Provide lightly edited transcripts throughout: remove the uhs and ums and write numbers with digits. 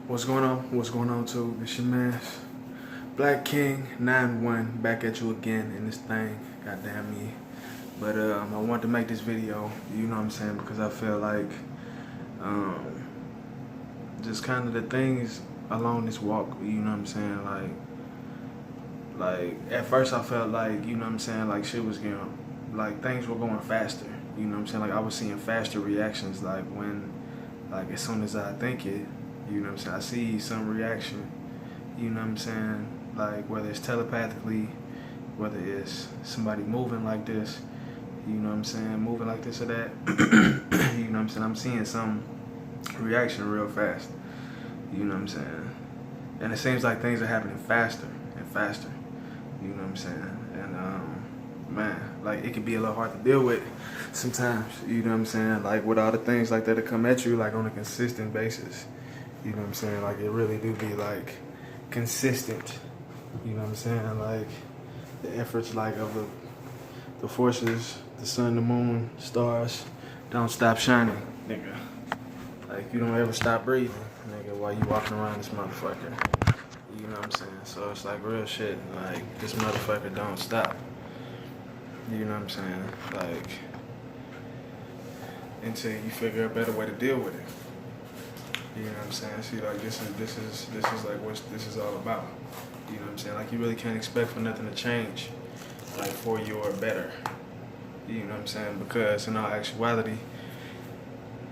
What's going on? What's going on, too? It's your man, Black King 91, back at you again in this thing. Goddamn me. But I wanted to make this video, you know what I'm saying, because I feel like just kind of the things along this walk, you know what I'm saying, like at first I felt like, you know what I'm saying, like shit was getting, like things were going faster, you know what I'm saying, like I was seeing faster reactions, like when, like as soon as I think it, you know what I'm saying, I see some reaction, you know what I'm saying, like whether it's telepathically, whether it's somebody moving like this, you know what I'm saying, moving like this or that, you know what I'm saying, I'm seeing some reaction real fast, you know what I'm saying, and it seems like things are happening faster and faster, you know what I'm saying, and man, like it can be a little hard to deal with sometimes, you know what I'm saying, like with all the things like that that come at you like on a consistent basis, you know what I'm saying, like it really do be like consistent, you know what I'm saying, like the efforts like of the forces, the sun, the moon, stars, don't stop shining, nigga. Like you don't ever stop breathing, nigga, while you walking around this motherfucker. You know what I'm saying? So it's like real shit. Like this motherfucker don't stop. You know what I'm saying? Like until you figure a better way to deal with it. You know what I'm saying? See, like this is like what this is all about. You know what I'm saying? Like you really can't expect for nothing to change, like for your better. You know what I'm saying? Because in all actuality,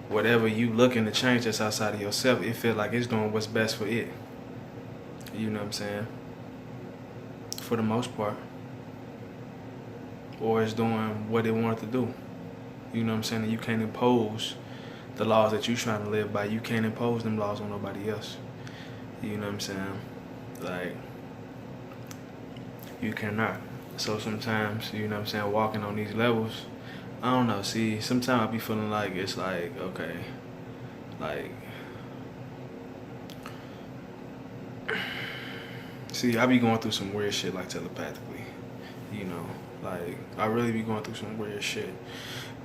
whatever you looking to change that's outside of yourself, it feel like it's doing what's best for it. You know what I'm saying? For the most part. Or it's doing what it wanted to do. You know what I'm saying? And you can't impose the laws that you trying to live by. You can't impose them laws on nobody else. You know what I'm saying? Like, you cannot. So sometimes, you know what I'm saying, walking on these levels, I don't know, see, sometimes I be feeling like it's like, okay, like, see, I be going through some weird shit like telepathically, you know, like, I really be going through some weird shit,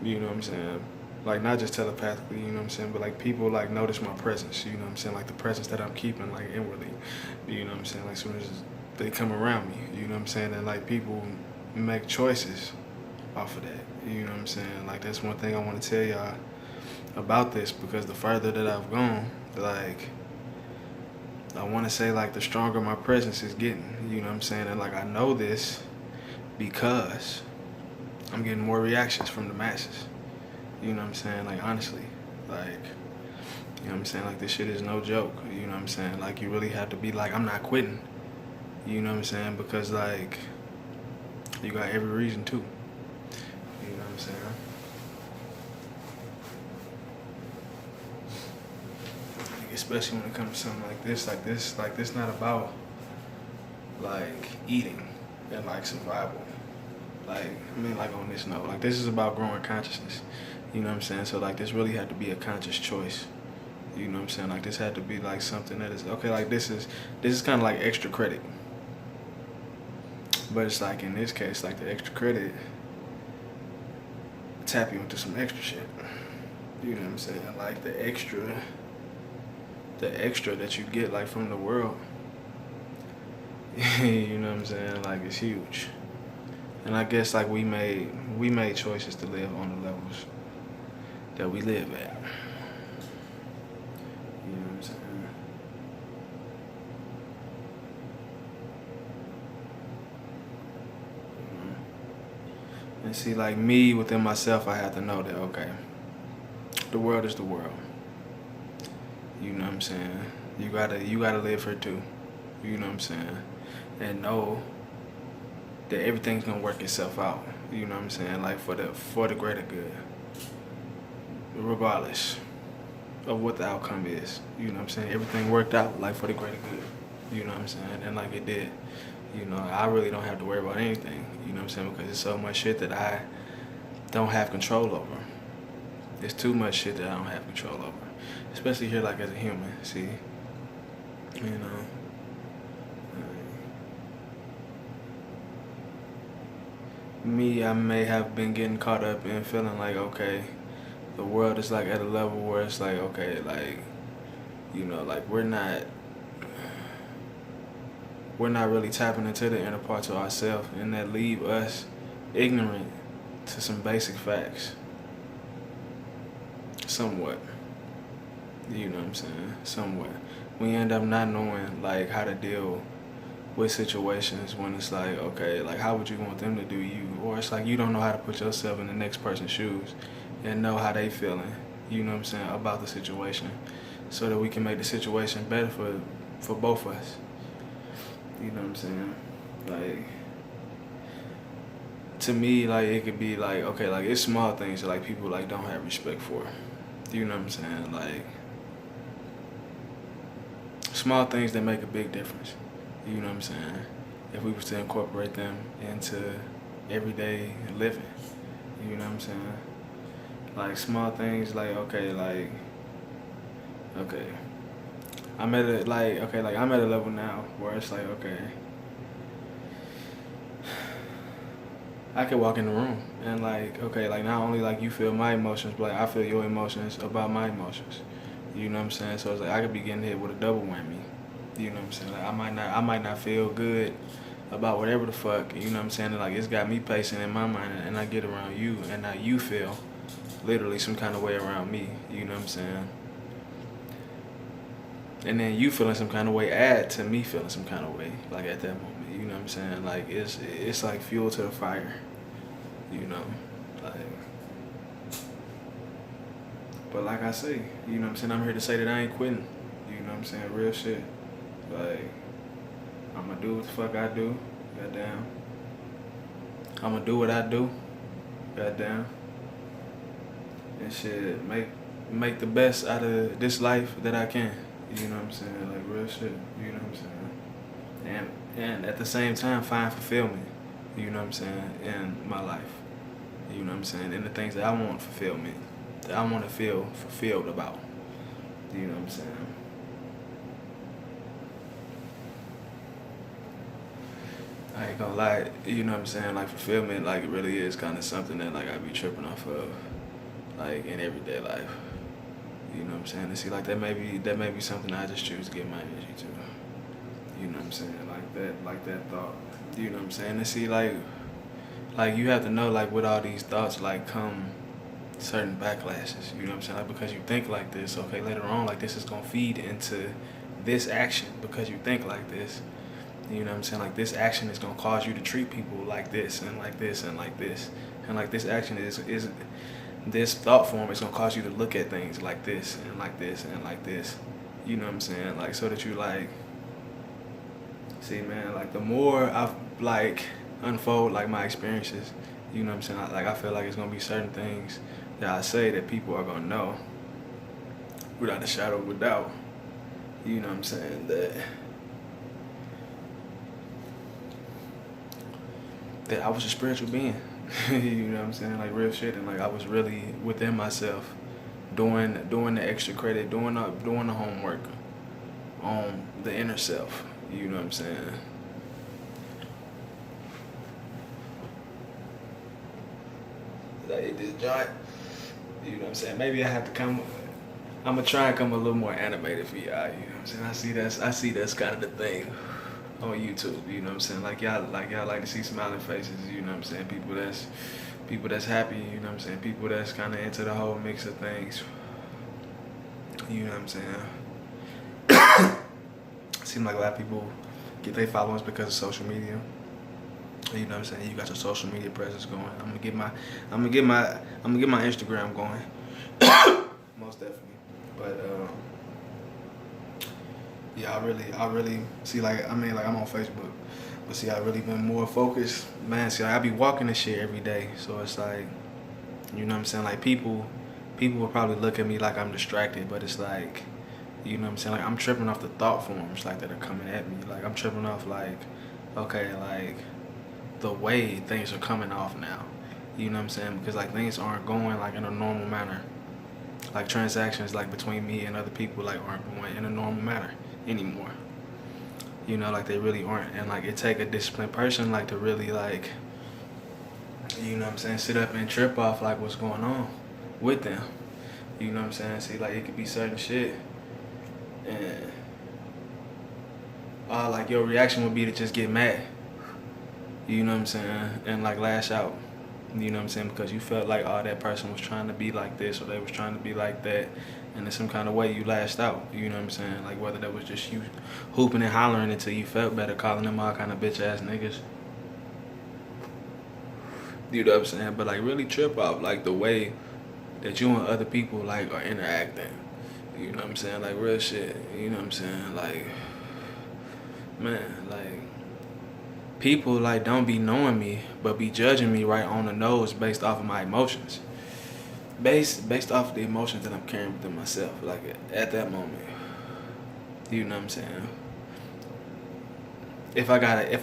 you know what I'm saying, like, not just telepathically, you know what I'm saying, but, like, people, like, notice my presence, you know what I'm saying, like, the presence that I'm keeping, like, inwardly, you know what I'm saying, like, as soon as they come around me, you know what I'm saying, and, like, people make choices off of that, you know what I'm saying, like, that's one thing I want to tell y'all about this, because the further that I've gone, like, I want to say, like, the stronger my presence is getting, you know what I'm saying, and, like, I know this because I'm getting more reactions from the masses, you know what I'm saying, like, honestly, like, you know what I'm saying, like, this shit is no joke, you know what I'm saying, like, you really have to be like, I'm not quitting, you know what I'm saying, because, like, you got every reason to, you know what I'm saying. Especially when it comes to something like this not about like eating and like survival. Like, I mean, like on this note, like this is about growing consciousness. You know what I'm saying? So like this really had to be a conscious choice. You know what I'm saying? Like this had to be like something that is okay, like this is kind of like extra credit. But it's like in this case, like the extra credit tap you into some extra shit. You know what I'm saying? Like the extra that you get like from the world, you know what I'm saying, like it's huge. And I guess like we made choices to live on the levels that we live at. You know what I'm saying? And see, like me within myself, I have to know that okay, the world is the world. You know what I'm saying? You gotta live for it too. You know what I'm saying? And know that everything's gonna work itself out. You know what I'm saying? Like for the greater good. Regardless of what the outcome is. You know what I'm saying? Everything worked out like for the greater good. You know what I'm saying? And like it did. You know, I really don't have to worry about anything. You know what I'm saying? Because there's so much shit that I don't have control over. There's too much shit that I don't have control over. Especially here like as a human, see? You know. Me, I may have been getting caught up in feeling like, okay, the world is like at a level where it's like, okay, like You know, like we're not really tapping into the inner parts of ourselves, and that leave us ignorant to some basic facts. Somewhat. You know what I'm saying? Somewhat. We end up not knowing like how to deal with situations when it's like, okay, like how would you want them to do you? Or it's like you don't know how to put yourself in the next person's shoes and know how they feeling, you know what I'm saying, about the situation, so that we can make the situation better for both of us. You know what I'm saying? Like, to me, like it could be like, okay, like it's small things that like people like don't have respect for. You know what I'm saying? Like small things that make a big difference. You know what I'm saying? If we was to incorporate them into everyday living. You know what I'm saying? Like small things like, okay, I'm at I'm at a level now where it's like, okay, I could walk in the room and like, okay, like not only like you feel my emotions, but like I feel your emotions about my emotions. You know what I'm saying? So it's like I could be getting hit with a double whammy. You know what I'm saying? Like I might not feel good about whatever the fuck, you know what I'm saying? Like it's got me pacing in my mind, and I get around you, and now you feel literally some kind of way around me, you know what I'm saying? And then you feeling some kind of way add to me feeling some kind of way, like at that moment, you know what I'm saying? Like it's like fuel to the fire, you know? Like, but like I say, you know what I'm saying? I'm here to say that I ain't quitting, you know what I'm saying? Real shit. Like, I'ma do what the fuck I do, goddamn. I'ma do what I do, goddamn. And shit, make the best out of this life that I can. You know what I'm saying? Like real shit. You know what I'm saying? And at the same time find fulfillment, you know what I'm saying, in my life. You know what I'm saying? In the things that I want fulfillment, that I want to feel fulfilled about. You know what I'm saying? I ain't gonna lie, you know what I'm saying? Like fulfillment, like it really is kind of something that like I be tripping off of, like in everyday life. You know what I'm saying? And see, like that may be something I just choose to give my energy to. You know what I'm saying? Like that thought. You know what I'm saying? And see, like you have to know, like with all these thoughts, like come certain backlashes. You know what I'm saying? Like because you think like this, okay, later on, like this is gonna feed into this action because you think like this. You know what I'm saying? Like this action is gonna cause you to treat people like this and like this and like this. And like this action is this thought form is gonna cause you to look at things like this and like this and like this. You know what I'm saying? Like so that you like see, man, like the more I like unfold like my experiences, you know what I'm saying? Like I feel like it's gonna be certain things that I say that people are gonna know without a shadow of a doubt. You know what I'm saying? That I was a spiritual being. You know what I'm saying? Like real shit. And like I was really within myself doing the extra credit, doing the homework on the inner self. You know what I'm saying? Did I hit this joint? You know what I'm saying? Maybe I have to I'm gonna try and come a little more animated for y'all, you know what I'm saying? I see that's kind of the thing on YouTube, you know what I'm saying? Like y'all like to see smiling faces, you know what I'm saying? People that's happy, you know what I'm saying? People that's kind of into the whole mix of things, you know what I'm saying? Seems like a lot of people get their followings because of social media. You know what I'm saying? You got your social media presence going. I'm gonna get my Instagram going. Most definitely. But yeah, I really see, like I'm on Facebook, but see I really been more focused, man. See, like, I be walking this shit every day, so it's like, you know what I'm saying, like people will probably look at me like I'm distracted, but it's like, you know what I'm saying, like I'm tripping off the thought forms like that are coming at me. Like I'm tripping off like, okay, like the way things are coming off now, you know what I'm saying, because like things aren't going like in a normal manner. Like transactions like between me and other people like aren't going in a normal manner anymore. You know, like they really aren't. And like it take a disciplined person like to really like, you know what I'm saying, sit up and trip off like what's going on with them. You know what I'm saying? See, like it could be certain shit and like your reaction would be to just get mad. You know what I'm saying? And like lash out. You know what I'm saying? Because you felt like that person was trying to be like this or they was trying to be like that. And in some kind of way you lashed out. You know what I'm saying? Like whether that was just you hooping and hollering until you felt better, calling them all kind of bitch ass niggas. You know what I'm saying? But like really trip out like the way that you and other people like are interacting. You know what I'm saying? Like real shit. You know what I'm saying? Like, man, like people like don't be knowing me but be judging me right on the nose based off of my emotions, based off of the emotions that I'm carrying within myself like at that moment. You know what I'm saying? If I got a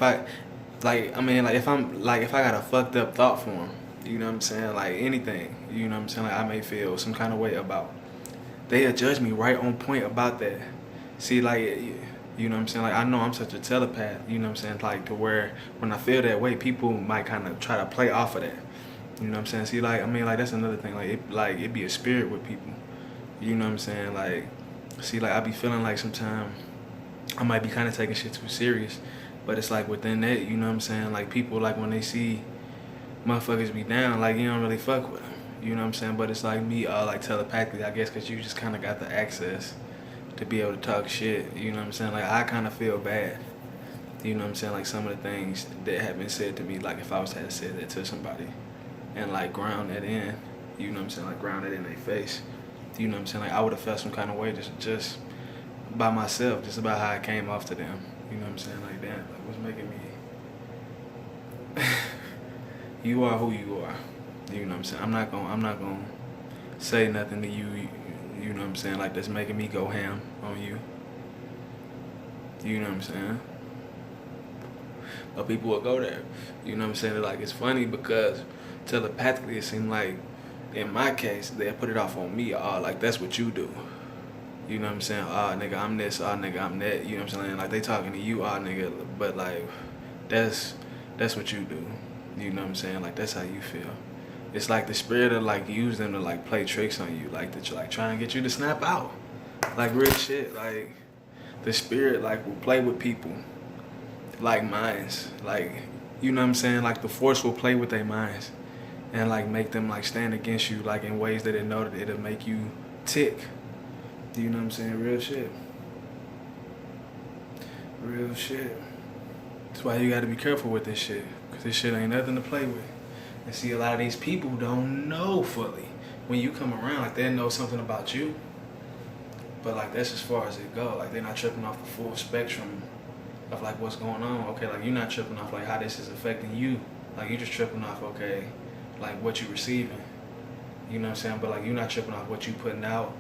fucked up thought form, you know what I'm saying, like anything, you know what I'm saying, like I may feel some kind of way about, they'll judge me right on point about that. See, like, you know what I'm saying? Like, I know I'm such a telepath, you know what I'm saying? Like, to where when I feel that way, people might kind of try to play off of that. You know what I'm saying? See, like, I mean, like, that's another thing. Like, it be a spirit with people. You know what I'm saying? Like, see, like, I be feeling like sometimes I might be kind of taking shit too serious. But it's like within that, you know what I'm saying? Like, people, like, when they see motherfuckers be down, like, you don't really fuck with them. You know what I'm saying? But it's like me, like, telepathically, I guess, because you just kind of got the access to be able to talk shit, you know what I'm saying? Like, I kind of feel bad, you know what I'm saying? Like, some of the things that have been said to me, like, if I was to have said that to somebody and, like, ground that in, you know what I'm saying? Like, ground it in their face, you know what I'm saying? Like, I would have felt some kind of way just by myself, just about how I came off to them, you know what I'm saying? Like, damn, like, what's making me... You are who you are, you know what I'm saying? I'm not gonna say nothing to you, you know what I'm saying, like that's making me go ham on you. You know what I'm saying? But people will go there. You know what I'm saying? Like, it's funny because telepathically it seemed like, in my case, they'll put it off on me. Like, that's what you do. You know what I'm saying? Nigga, I'm this. Nigga, I'm that. You know what I'm saying? Like, they talking to you, nigga. But, like, that's what you do. You know what I'm saying? Like, that's how you feel. It's like the spirit of like use them to like play tricks on you, like that you like try and get you to snap out, like real shit. Like the spirit like will play with people, like minds, like you know what I'm saying. Like the force will play with their minds, and like make them like stand against you, like in ways that it know that it'll make you tick. You know what I'm saying? Real shit. Real shit. That's why you gotta be careful with this shit, cause this shit ain't nothing to play with. And see, a lot of these people don't know fully. When you come around, like, they know something about you. But, like, that's as far as it go. Like, they're not tripping off the full spectrum of, like, what's going on. Okay, like, you're not tripping off, like, how this is affecting you. Like, you're just tripping off, okay, like, what you're receiving. You know what I'm saying? But, like, you're not tripping off what you're putting out.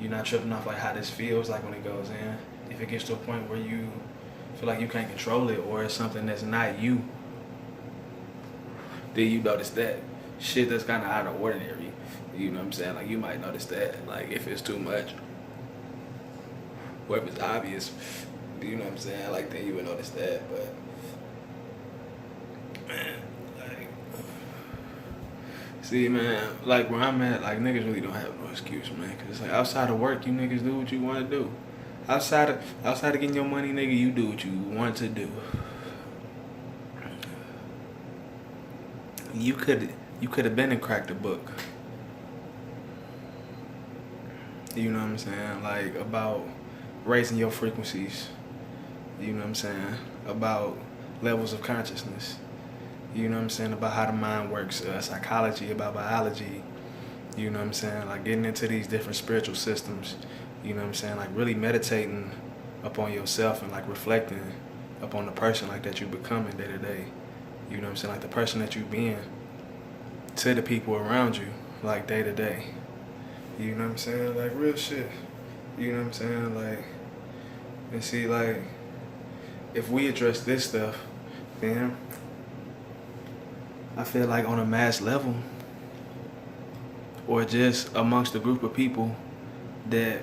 You're not tripping off, like, how this feels, like, when it goes in. If it gets to a point where you feel like you can't control it or it's something that's not you, then you notice that shit that's kind of out of ordinary. You know what I'm saying? Like, you might notice that, like, if it's too much, or if it's obvious, you know what I'm saying? Like, then you would notice that. But man, like, see, man, like where I'm at, like niggas really don't have no excuse, man. Cause it's like outside of work, you niggas do what you want to do. Outside of getting your money, nigga, you do what you want to do. You could have been and cracked a book. You know what I'm saying? Like about raising your frequencies. You know what I'm saying? About levels of consciousness. You know what I'm saying? About how the mind works, psychology, about biology. You know what I'm saying? Like getting into these different spiritual systems. You know what I'm saying? Like really meditating upon yourself and like reflecting upon the person like that you becoming day to day. You know what I'm saying? Like the person that you being to the people around you, like day to day. You know what I'm saying? Like real shit. You know what I'm saying? Like, and see, like, if we address this stuff, then I feel like on a mass level, or just amongst a group of people that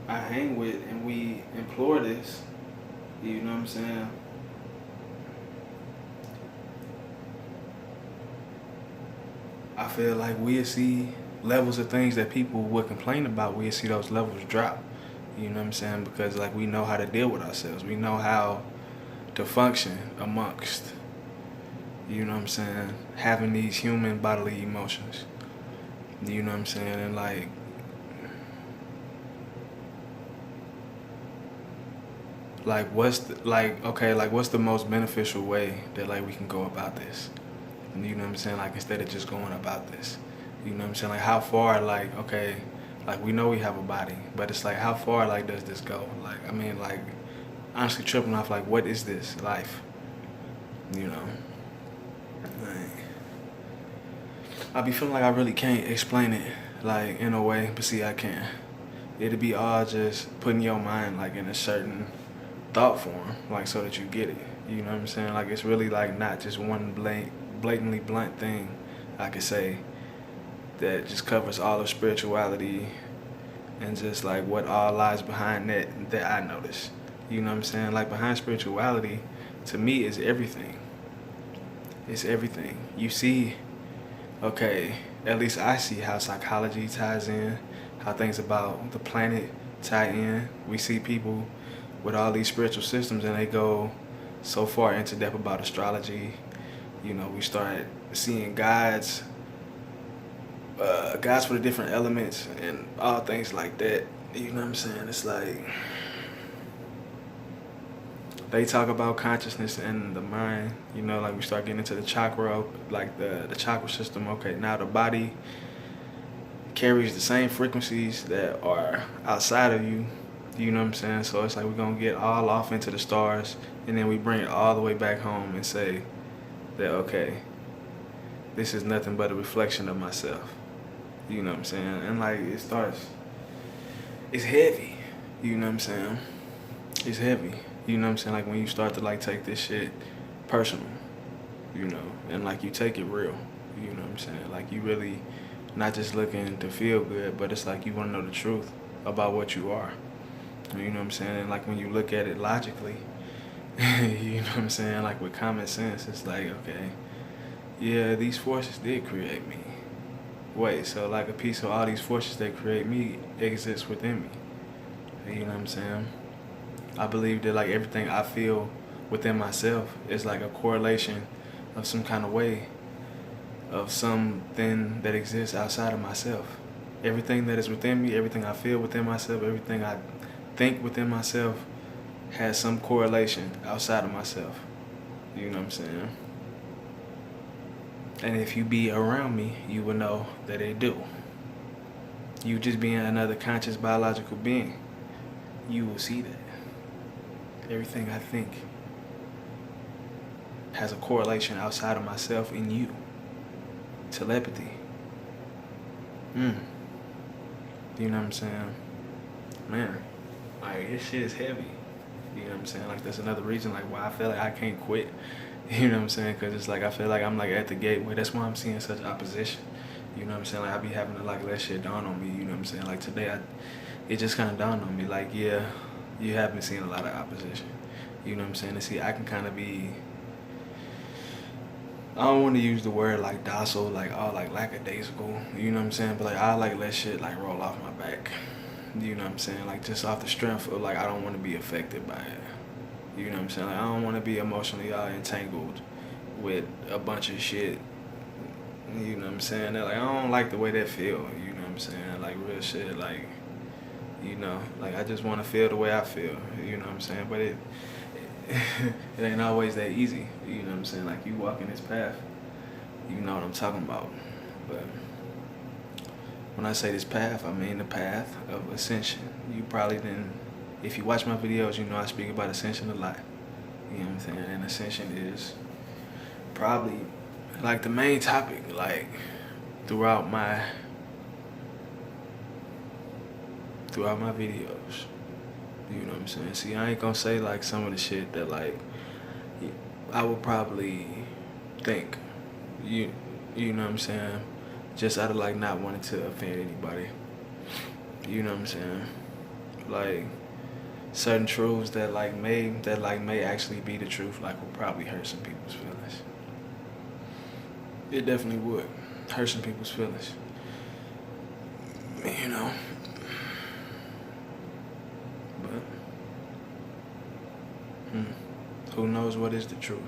I hang with and we implore this, you know what I'm saying? I feel like we'll see levels of things that people would complain about, we'll see those levels drop. You know what I'm saying? Because like we know how to deal with ourselves. We know how to function amongst, you know what I'm saying, having these human bodily emotions. You know what I'm saying? And like what's what's the most beneficial way that like we can go about this? You know what I'm saying? Like instead of just going about this. You know what I'm saying? Like how far like okay, like we know we have a body, but it's like how far like does this go? Like I mean like honestly tripping off like what is this life? You know? Like I be feeling like I really can't explain it like in a way, but see I can. It'll be all just putting your mind like in a certain thought form, like so that you get it. You know what I'm saying? Like it's really like not just one blatantly blunt thing I could say that just covers all of spirituality and just like what all lies behind that I notice. You know what I'm saying? Like behind spirituality, to me is everything. It's everything. You see, okay, at least I see how psychology ties in, how things about the planet tie in. We see people with all these spiritual systems and they go so far into depth about astrology. You know, we start seeing gods for the different elements and all things like that. You know what I'm saying? It's like they talk about consciousness and the mind. You know, like we start getting into the chakra, like the chakra system. Okay, now the body carries the same frequencies that are outside of you. You know what I'm saying? So it's like we're gonna get all off into the stars and then we bring it all the way back home and say that okay, this is nothing but a reflection of myself. You know what I'm saying? And like it's heavy. You know what I'm saying? It's heavy. You know what I'm saying? Like when you start to like take this shit personal, you know, and like you take it real. You know what I'm saying? Like you really not just looking to feel good, but it's like you want to know the truth about what you are. You know what I'm saying? And like when you look at it logically, you know what I'm saying? Like with common sense, it's like, okay, yeah, these forces did create me. Wait, so like a piece of all these forces that create me exists within me. You know what I'm saying? I believe that like everything I feel within myself is like a correlation of some kind of way of something that exists outside of myself. Everything that is within me, everything I feel within myself, everything I think within myself has some correlation outside of myself. You know what I'm saying? And if you be around me, you will know that they do. You just being another conscious biological being, you will see that. Everything I think has a correlation outside of myself in you. Telepathy. You know what I'm saying? Man, like this shit is heavy. You know what I'm saying? Like that's another reason like why I feel like I can't quit. You know what I'm saying? Cause it's like I feel like I'm like at the gateway. That's why I'm seeing such opposition. You know what I'm saying? Like I be having to like let shit dawn on me. You know what I'm saying? Like today it just kind of dawned on me. Like yeah, you have been seeing a lot of opposition. You know what I'm saying? And see, I can kind of be. I don't want to use the word like docile, like all like lackadaisical. You know what I'm saying? But like I like let shit like roll off my back. You know what I'm saying? Like just off the strength of like I don't want to be affected by it. You know what I'm saying? Like I don't want to be emotionally entangled with a bunch of shit. You know what I'm saying? That like I don't like the way that feel. You know what I'm saying? Like real shit. Like you know, like I just want to feel the way I feel. You know what I'm saying? But it ain't always that easy. You know what I'm saying? Like you walking this path, you know what I'm talking about. But when I say this path, I mean the path of ascension. You probably didn't. If you watch my videos, you know I speak about ascension a lot. You know what I'm saying? And ascension is probably like the main topic, like throughout my videos. You know what I'm saying? See, I ain't gonna say like some of the shit that like I would probably think. You know what I'm saying? Just out of like not wanting to offend anybody. You know what I'm saying? Like certain truths that may actually be the truth, like will probably hurt some people's feelings. It definitely would hurt some people's feelings. You know. Who knows what is the truth?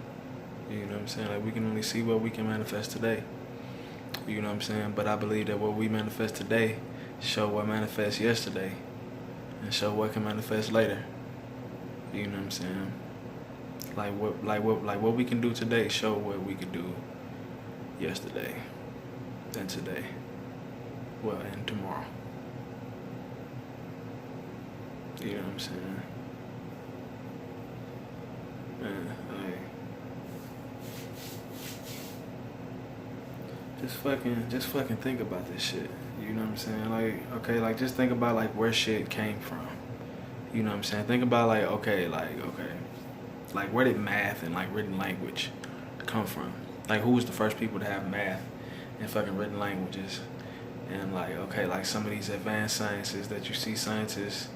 You know what I'm saying? Like, we can only see what we can manifest today. You know what I'm saying? But I believe that what we manifest today show what manifests yesterday and show what can manifest later. You know what I'm saying? Like what we can do today show what we could do yesterday and today. Well, and tomorrow. You know what I'm saying? Man, just fucking think about this shit. You know what I'm saying? Like, okay, like just think about like where shit came from. You know what I'm saying? Think about like, okay, where did math and like written language come from? Like, who was the first people to have math and fucking written languages? And like, okay, like some of these advanced sciences that you see scientists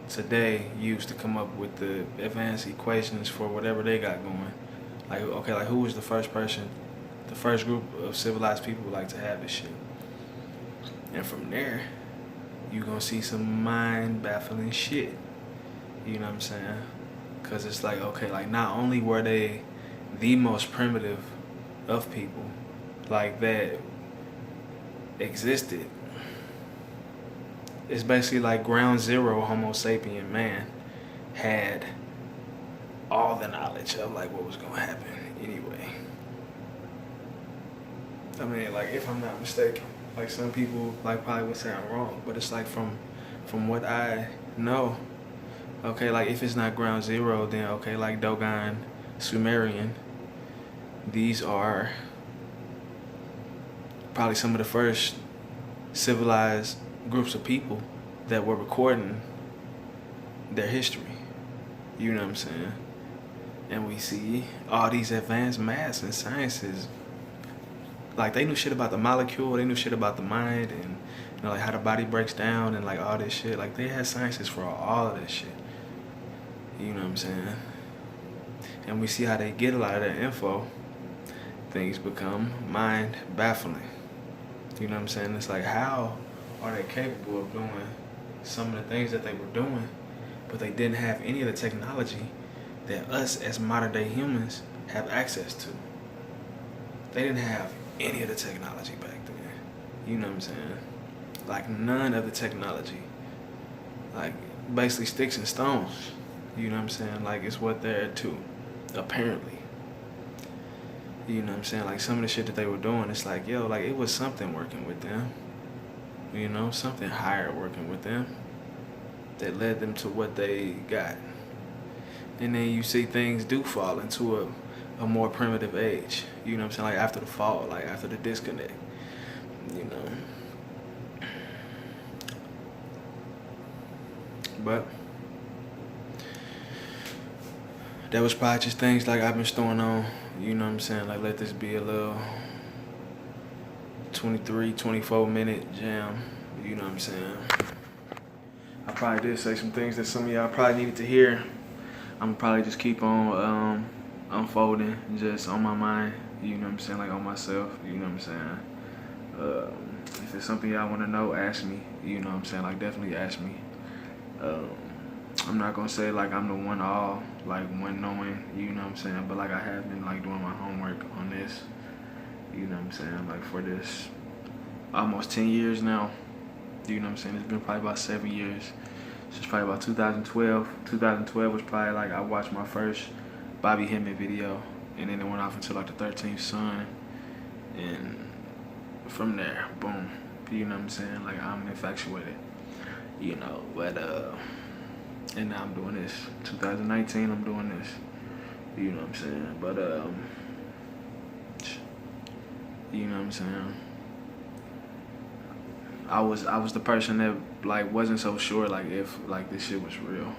today use to come up with the advanced equations for whatever they got going. Like, okay, like who was the first person, the first group of civilized people like to have this shit? And from there, you gonna see some mind-baffling shit. You know what I'm saying? Because it's like, okay, like not only were they the most primitive of people, like that existed, it's basically like ground zero Homo sapien man had all the knowledge of like what was gonna happen anyway. I mean, like, if I'm not mistaken, like some people like probably would say I'm wrong, but it's like from what I know, okay, like if it's not ground zero, then okay, like Dogon, Sumerian, these are probably some of the first civilized groups of people that were recording their history. You know what I'm saying? And we see all these advanced maths and sciences. Like, they knew shit about the molecule, they knew shit about the mind, and you know, like how the body breaks down and like all this shit. Like, they had sciences for all of this shit. You know what I'm saying? And we see how they get a lot of that info. Things become mind baffling. You know what I'm saying? It's like, how are they capable of doing some of the things that they were doing, but they didn't have any of the technology that us as modern day humans have access to? They didn't have any of the technology back then. You know what I'm saying? Like, none of the technology. Like, basically sticks and stones. You know what I'm saying? Like, it's what they're to, apparently. You know what I'm saying? Like, some of the shit that they were doing, it's like, yo, like, it was something working with them. You know, something higher working with them that led them to what they got. And then you see things do fall into a more primitive age. You know what I'm saying? Like, after the fall, like after the disconnect. You know. But that was probably just things like I've been stewing on. You know what I'm saying? Like, let this be a little 23, 24 minute jam. You know what I'm saying? I probably did say some things that some of y'all probably needed to hear. I'm gonna probably just keep on unfolding just on my mind. You know what I'm saying? Like, on myself. You know what I'm saying? If it's something y'all want to know, ask me. You know what I'm saying? Like, definitely ask me. I'm not gonna say like I'm the one all, like one knowing, you know what I'm saying? But like, I have been like doing my homework on this, you know what I'm saying? Like, for this almost 10 years now, you know what I'm saying? It's been probably about 7 years. So it's probably about 2012. 2012 was probably like I watched my first Bobby Hemmett video, and then it went off until like the 13th Son, and from there, boom, you know what I'm saying? Like, I'm infatuated, you know, but and now I'm doing this. 2019, I'm doing this. You know what I'm saying? But you know what I'm saying? I was the person that like wasn't so sure like if like this shit was real.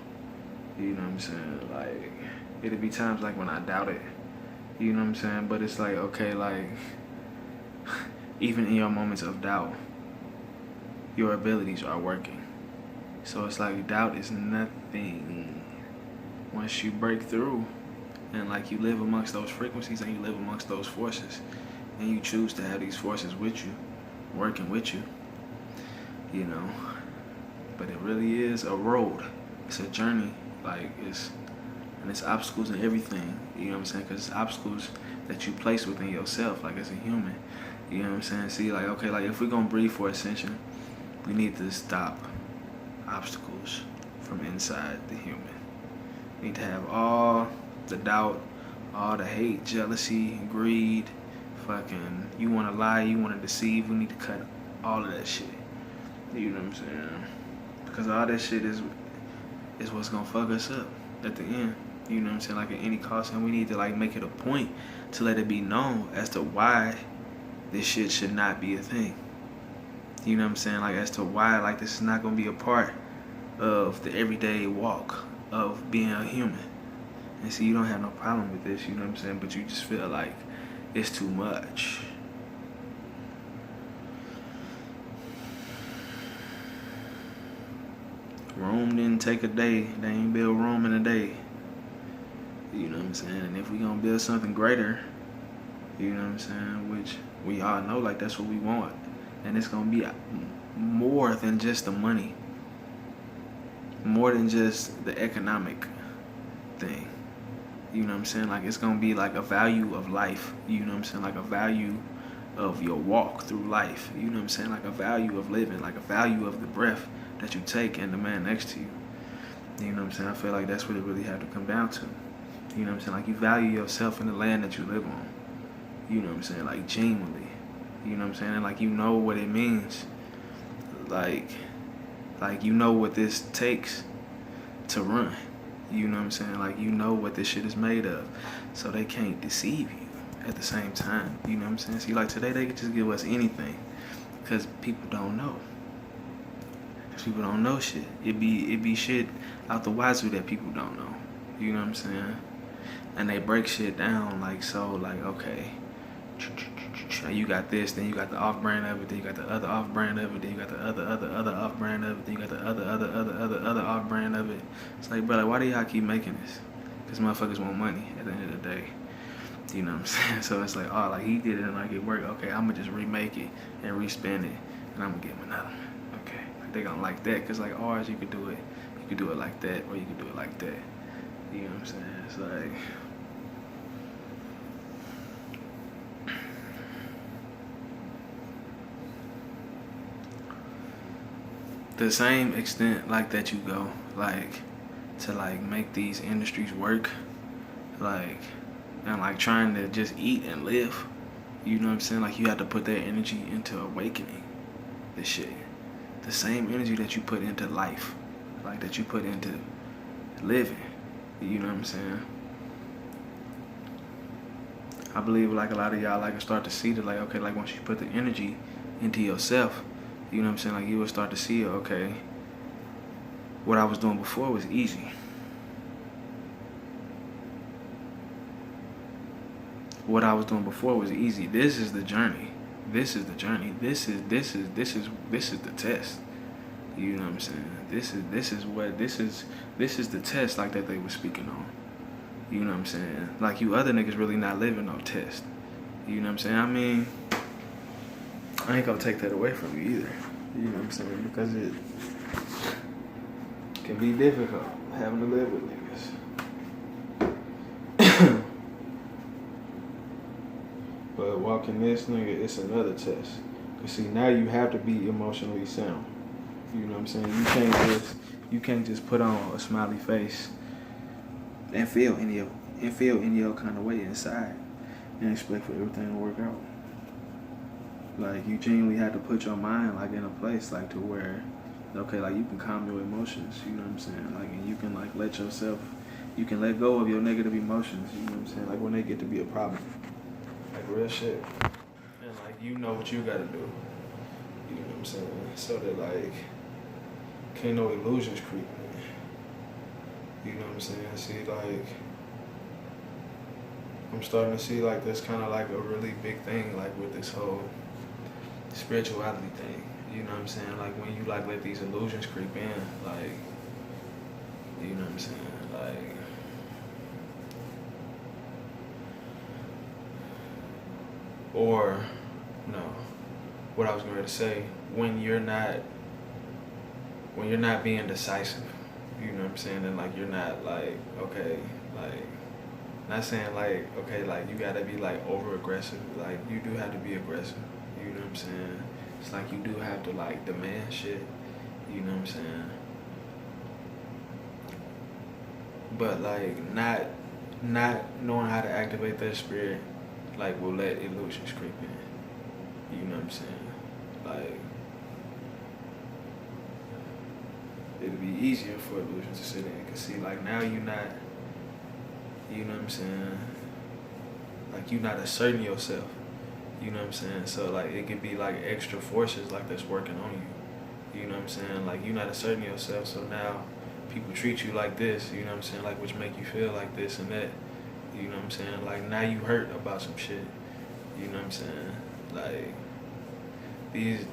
You know what I'm saying? Like, it'd be times like when I doubt it. You know what I'm saying? But it's like, okay, like even in your moments of doubt, your abilities are working. So it's like, doubt is nothing once you break through and like you live amongst those frequencies and you live amongst those forces and you choose to have these forces with you, working with you, you know. But it really is a road. It's a journey. Like, it's And it's obstacles in everything, you know what I'm saying? Because it's obstacles that you place within yourself, like as a human. You know what I'm saying? See, like, okay, like if we're gonna breathe for ascension, we need to stop obstacles from inside the human. We need to have all the doubt, all the hate, jealousy, greed, fucking, you wanna lie, you wanna deceive, we need to cut all of that shit. You know what I'm saying? Because all that shit is what's gonna fuck us up at the end. You know what I'm saying? Like at any cost, and we need to like make it a point to let it be known as to why this shit should not be a thing. You know what I'm saying? Like as to why like this is not gonna be a part of the everyday walk of being a human. And see, you don't have no problem with this, you know what I'm saying? But you just feel like it's too much. Rome didn't take a day. They ain't build Rome in a day. You know what I'm saying? And if we gonna build something greater, you know what I'm saying, which we all know like that's what we want. And it's gonna be more than just the money. More than just the economic thing. You know what I'm saying? Like it's gonna be like a value of life. You know what I'm saying? Like a value of your walk through life. You know what I'm saying? Like a value of living. Like a value of the breath that you take and the man next to you. You know what I'm saying? I feel like that's what it really had to come down to. You know what I'm saying? Like you value yourself in the land that you live on. You know what I'm saying? Like genuinely. You know what I'm saying? And like you know what it means. Like you know what this takes to run. You know what I'm saying? Like you know what this shit is made of. So they can't deceive you at the same time. You know what I'm saying? See, like today they could just give us anything. Because people don't know. People don't know shit. It be shit out the wazoo that people don't know. You know what I'm saying? And they break shit down like so, like okay, you got this, then you got the off-brand of it, then you got the other off-brand of it, then you got the other off-brand of it, then you got the other off-brand of it. It's like, brother, why do y'all keep making this? Because motherfuckers want money at the end of the day. You know what I'm saying? So it's like, oh, like he did it and like it worked. Okay, I'm gonna just remake it and respin it, and I'm gonna give him another one. Okay, like they gonna like that, cause like ours, you could do it like that, or you could do it like that. You know what I'm saying? It's like. The same extent like that you go like to like make these industries work, like and like trying to just eat and live, you know what I'm saying? Like you have to put that energy into awakening this shit. The same energy that you put into life, like that you put into living, you know what I'm saying? I believe like a lot of y'all like start to see that like okay, like once you put the energy into yourself, you know what I'm saying? Like you will start to see, okay, what I was doing before was easy. What I was doing before was easy. This is the journey. This is the journey. This is the test. You know what I'm saying? This is the test like that they were speaking on. You know what I'm saying? Like you other niggas really not living no test. You know what I'm saying? I mean, I ain't gonna take that away from you either. You know what I'm saying? Because it can be difficult having to live with niggas. But walking this nigga, it's another test. Cause see, now you have to be emotionally sound. You know what I'm saying? You can't just put on a smiley face and feel any your kind of way inside and expect for everything to work out. Like you genuinely have to put your mind like in a place like to where, okay, like you can calm your emotions, you know what I'm saying? Like and you can like you can let go of your negative emotions, you know what I'm saying? Like when they get to be a problem. Like real shit. And like you know what you gotta do. You know what I'm saying? So that like can't no illusions creep in. You know what I'm saying? See like I'm starting to see like that's kinda like a really big thing like with this whole spirituality thing, you know what I'm saying? Like when you like let these illusions creep in, like, you know what I'm saying? Like, or no, what I was going to say, when you're not being decisive, you know what I'm I'm saying? And like you're not like, okay, like not saying like, okay, like you gotta be like over aggressive. Like you do have to be aggressive. You know what I'm saying? It's like you do have to like demand shit. You know what I'm saying? But like not knowing how to activate that spirit, like will let illusions creep in. You know what I'm saying? Like it'll be easier for illusions to sit in. Cause see, like now you're not, you know what I'm saying? Like you're not asserting yourself. You know what I'm saying? So like it could be like extra forces like that's working on you. You know what I'm saying? Like you're not asserting yourself, so now people treat you like this, you know what I'm saying? Like which make you feel like this and that. You know what I'm saying? Like now you hurt about some shit. You know what I'm saying? Like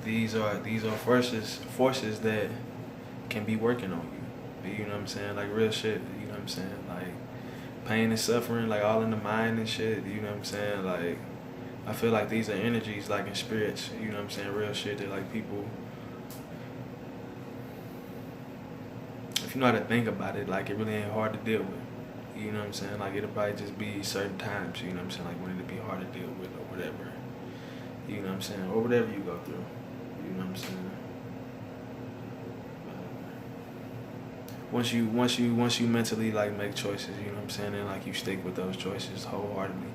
these are forces that can be working on you. You know what I'm saying? Like real shit, you know what I'm saying? Like pain and suffering, like all in the mind and shit, you know what I'm saying? Like I feel like these are energies like in spirits, you know what I'm saying? Real shit that like people, if you know how to think about it, like it really ain't hard to deal with. You know what I'm saying? Like it'll probably just be certain times, you know what I'm saying? Like when it'll be hard to deal with or whatever. You know what I'm saying? Or whatever you go through. You know what I'm saying? Once you mentally like make choices, you know what I'm saying, and like you stick with those choices wholeheartedly,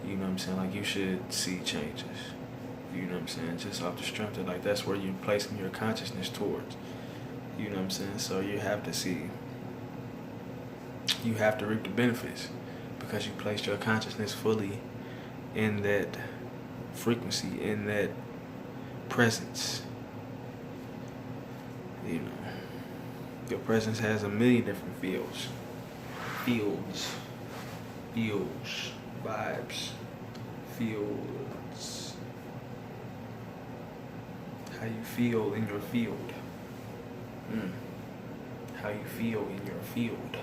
you know what I'm saying, like you should see changes. You know what I'm saying? Just off the strength of like that's where you're placing your consciousness towards. You know what I'm saying? So you have to reap the benefits because you placed your consciousness fully in that frequency, in that presence. You know, your presence has a million different fields, vibes, fields. How you feel in your field. How you feel in your field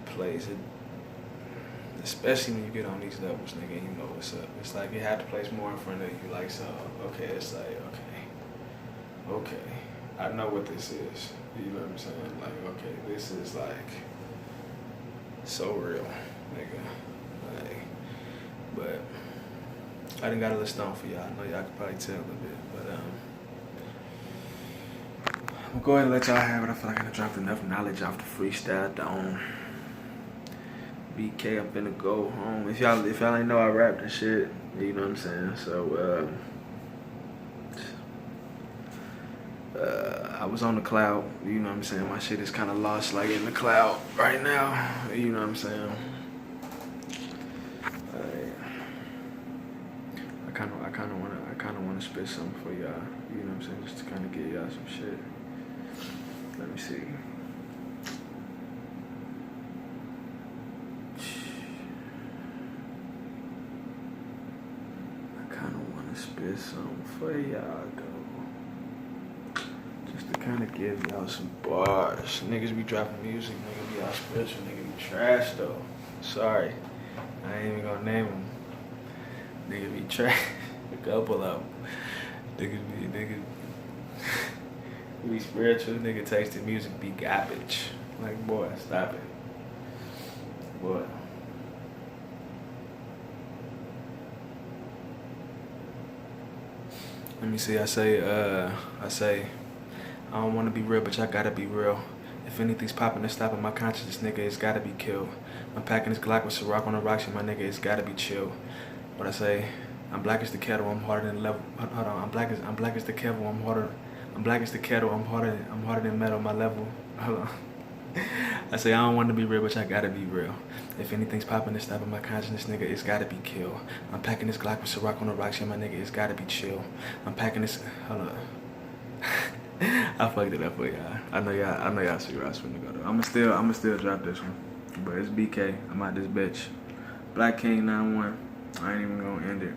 plays it, especially when you get on these levels, nigga, you know what's up. It's like you have to place more in front of you, like, so, okay, it's like, okay, I know what this is, you know what I'm saying, like, okay, this is like, so real, nigga, like, but, I done got a little stone for y'all, I know y'all could probably tell a little bit, but, I'm gonna go ahead and let y'all have it. I feel like I done dropped enough knowledge off the freestyle dome. BK, I'm finna go home. If y'all ain't know I rapped and shit, you know what I'm saying? So, I was on the cloud, you know what I'm saying? My shit is kinda lost like in the cloud right now, you know what I'm saying? I kinda wanna spit something for y'all, you know what I'm saying? Just to kinda give y'all some shit. Let me see. I kinda wanna spit something for y'all though. Just to kinda give y'all some bars. Niggas be dropping music, niggas be all spiritual, niggas be trash though. Sorry. I ain't even gonna name them. Niggas be trash. A couple of them. Niggas be spiritual, nigga takes the music be garbage. Like, boy, stop it. Boy. Let me see, I say, I don't wanna be real, but y'all gotta be real. If anything's popping and stopping my consciousness, nigga, it's gotta be killed. I'm packing this Glock with Ciroc on the rocks, and my nigga, it's gotta be chill. What I say, I'm black as the kettle, I'm harder than level. Hold on, I'm black as the kettle, I'm harder. I'm black as the kettle, I'm harder than metal, my level. Hold on. I say I don't want to be real, but I gotta be real. If anything's popping and stopping my consciousness, nigga, it's gotta be killed. I'm packing this Glock with Ciroc on the rocks, yeah, my nigga, it's gotta be chill. I'm packing this. Hold on. I fucked it up for y'all. I know y'all see where I was finna go though. I'ma still drop this one. But it's BK. I'm out this bitch. Black King 91. I ain't even gonna end it.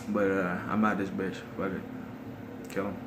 But I'm out this bitch. Fuck it. Kill him.